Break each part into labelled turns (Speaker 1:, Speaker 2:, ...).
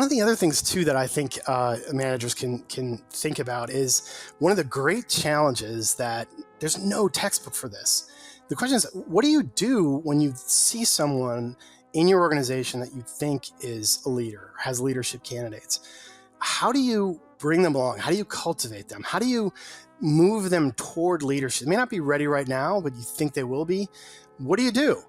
Speaker 1: of the other things too that I think managers can think about is one of the great challenges that there's no textbook for this. The question is, what do you do when you see someone in your organization that you think is a leader, has leadership candidates? How do you bring them along? How do you cultivate them? How do you move them toward leadership? They may not be ready right now, but you think they will be. What do you do?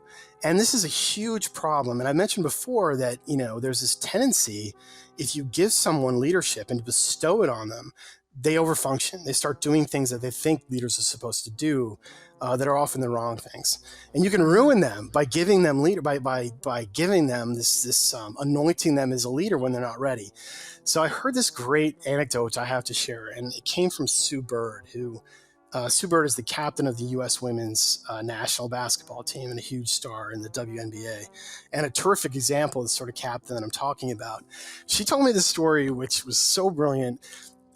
Speaker 1: And this is a huge problem. And I mentioned before that, there's this tendency, if you give someone leadership and bestow it on them, they overfunction. They start doing things that they think leaders are supposed to do that are often the wrong things. And you can ruin them by giving them by giving them this anointing them as a leader when they're not ready. So I heard this great anecdote I have to share, and it came from Sue Bird, who Sue Bird is the captain of the U.S. women's national basketball team and a huge star in the WNBA, and a terrific example of the sort of captain that I'm talking about. She told me this story, which was so brilliant.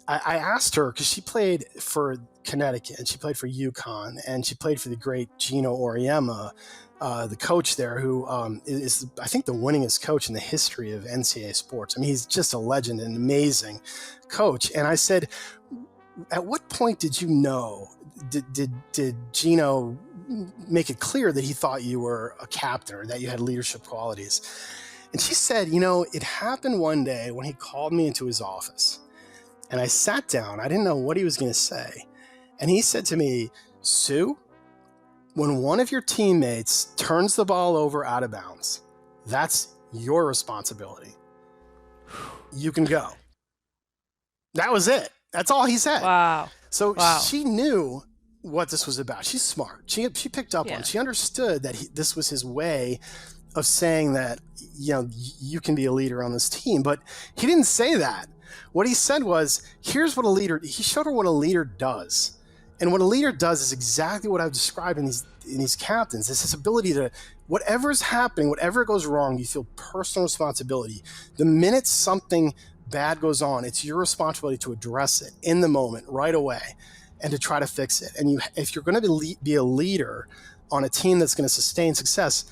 Speaker 1: I asked her, because she played for Connecticut and she played for UConn and she played for the great Gino Auriemma, the coach there, who is, I think, the winningest coach in the history of NCAA sports. I mean, he's just a legend, an amazing coach. And I said, at what point did you know, did Gino make it clear that he thought you were a captain or that you had leadership qualities? And she said, it happened one day when he called me into his office. And I sat down. I didn't know what he was going to say. And he said to me, Sue, when one of your teammates turns the ball over out of bounds, that's your responsibility. You can go. That was it. That's all he said.
Speaker 2: Wow.
Speaker 1: So she knew what this was about. She's smart. She picked up on it. She understood that this was his way of saying that, you can be a leader on this team. But he didn't say that. What he said was, here's what he showed her what a leader does. And what a leader does is exactly what I've described in these captains. It's this ability to, whatever's happening, whatever goes wrong, you feel personal responsibility. The minute something bad goes on, it's your responsibility to address it in the moment, right away, and to try to fix it. And if you're going to be a leader on a team that's going to sustain success,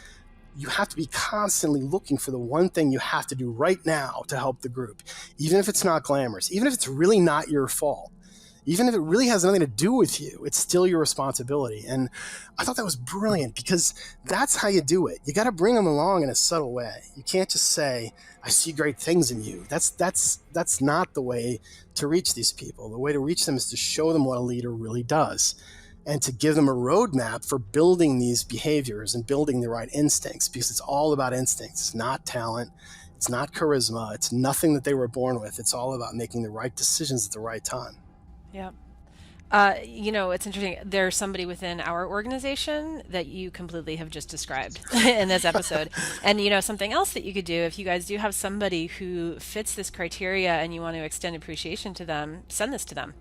Speaker 1: you have to be constantly looking for the one thing you have to do right now to help the group, even if it's not glamorous, even if it's really not your fault, even if it really has nothing to do with you, it's still your responsibility. And I thought that was brilliant, because that's how you do it. You got to bring them along in a subtle way. You can't just say, I see great things in you. That's not the way to reach these people. The way to reach them is to show them what a leader really does, and to give them a roadmap for building these behaviors and building the right instincts, because it's all about instincts. It's not talent. It's not charisma. It's nothing that they were born with. It's all about making the right decisions at the right time.
Speaker 2: Yeah. It's interesting. There's somebody within our organization that you completely have just described in this episode. And, something else that you could do, if you guys do have somebody who fits this criteria and you want to extend appreciation to them, send this to them.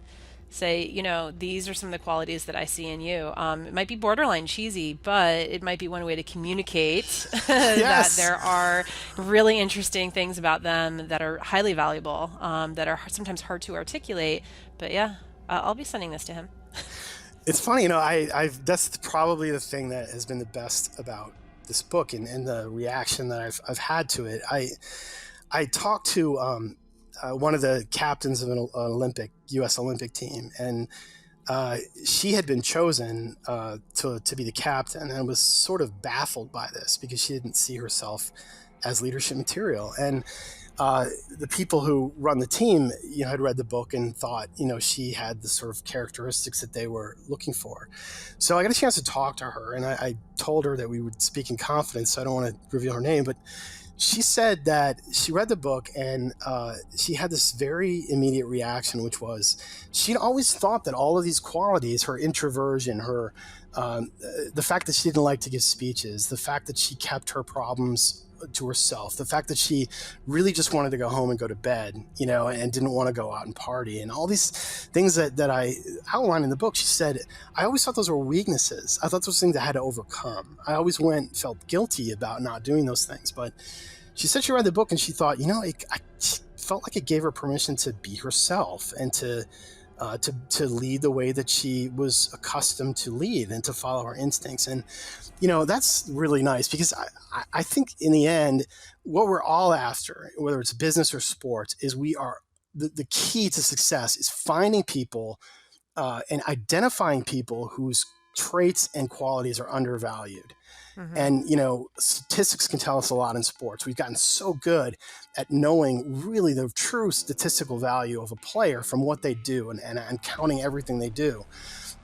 Speaker 2: Say, these are some of the qualities that I see in you. It might be borderline cheesy, but it might be one way to communicate that there are really interesting things about them that are highly valuable, that are sometimes hard to articulate. But I'll be sending this to him.
Speaker 1: It's funny, that's probably the thing that has been the best about this book and the reaction that I've had to it. I talked to one of the captains of an U.S. Olympic team, and she had been chosen to be the captain, and was sort of baffled by this because she didn't see herself as leadership material. And the people who run the team, had read the book and thought, she had the sort of characteristics that they were looking for. So I got a chance to talk to her, and I told her that we would speak in confidence, so I don't want to reveal her name, but she said that she read the book and she had this very immediate reaction, which was she'd always thought that all of these qualities, her introversion, her the fact that she didn't like to give speeches, the fact that she kept her problems to herself, the fact that she really just wanted to go home and go to bed, and didn't want to go out and party, and all these things that I outlined in the book. She said, I always thought those were weaknesses. I thought those things I had to overcome. I always felt guilty about not doing those things. But she said she read the book and she thought, I felt like it gave her permission to be herself and to to lead the way that she was accustomed to lead and to follow her instincts. And that's really nice, because I think in the end, what we're all after, whether it's business or sports, is the key to success is finding people and identifying people whose traits and qualities are undervalued.
Speaker 2: Hmm.
Speaker 1: And, statistics can tell us a lot in sports. We've gotten so good at knowing really the true statistical value of a player from what they do, and counting everything they do.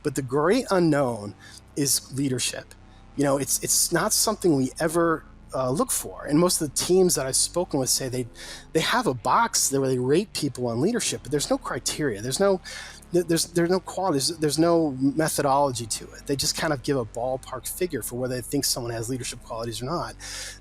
Speaker 1: But the great unknown is leadership. It's not something we ever look for. And most of the teams that I've spoken with say they have a box where they rate people on leadership, but there's no criteria. There's no qualities. There's no methodology to it. They just kind of give a ballpark figure for whether they think someone has leadership qualities or not.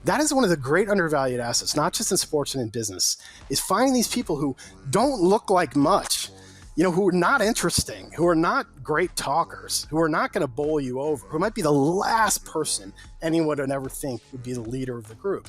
Speaker 1: That is one of the great undervalued assets, not just in sports and in business, is finding these people who don't look like much, who are not interesting, who are not great talkers, who are not going to bowl you over, who might be the last person anyone would ever think would be the leader of the group.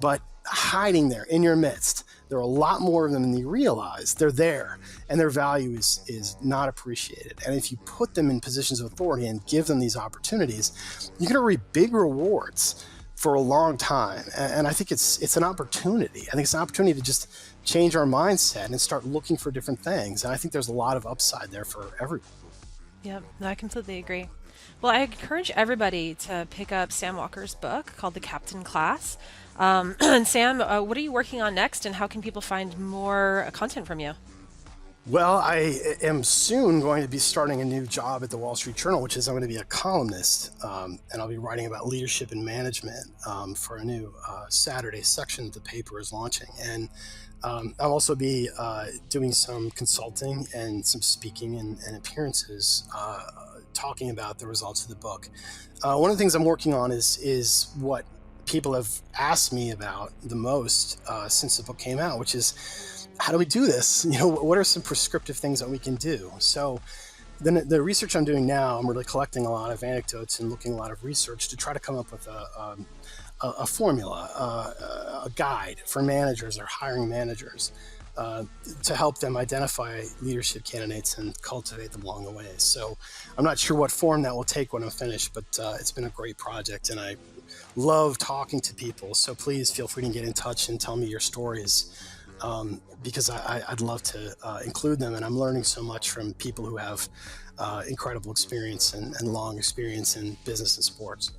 Speaker 1: But hiding there in your midst, there are a lot more of them than you realize. They're there, and their value is not appreciated. And if you put them in positions of authority and give them these opportunities, you're going to reap big rewards for a long time. And I think it's an opportunity. I think it's an opportunity to just change our mindset and start looking for different things. And I think there's a lot of upside there for everyone.
Speaker 2: Yep, no, I completely agree. Well, I encourage everybody to pick up Sam Walker's book called The Captain Class. And Sam, what are you working on next, and how can people find more content from you?
Speaker 1: Well, I am soon going to be starting a new job at the Wall Street Journal, which is I'm going to be a columnist, and I'll be writing about leadership and management for a new Saturday section the paper is launching. And I'll also be doing some consulting and some speaking and appearances talking about the results of the book. One of the things I'm working on is what people have asked me about the most since the book came out, which is, how do we do this? What are some prescriptive things that we can do? So then the research I'm doing now, I'm really collecting a lot of anecdotes and looking at a lot of research to try to come up with a formula, a guide for managers or hiring managers to help them identify leadership candidates and cultivate them along the way. So I'm not sure what form that will take when I'm finished, but it's been a great project, and I love talking to people. So please feel free to get in touch and tell me your stories, because I'd love to include them. And I'm learning so much from people who have incredible experience and long experience in business and sports.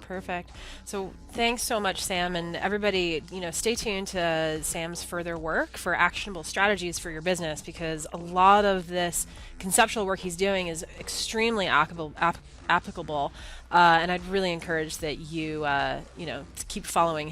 Speaker 2: Perfect. So thanks so much, Sam, and everybody, stay tuned to Sam's further work for actionable strategies for your business, because a lot of this conceptual work he's doing is extremely applicable, and I'd really encourage that you, to keep following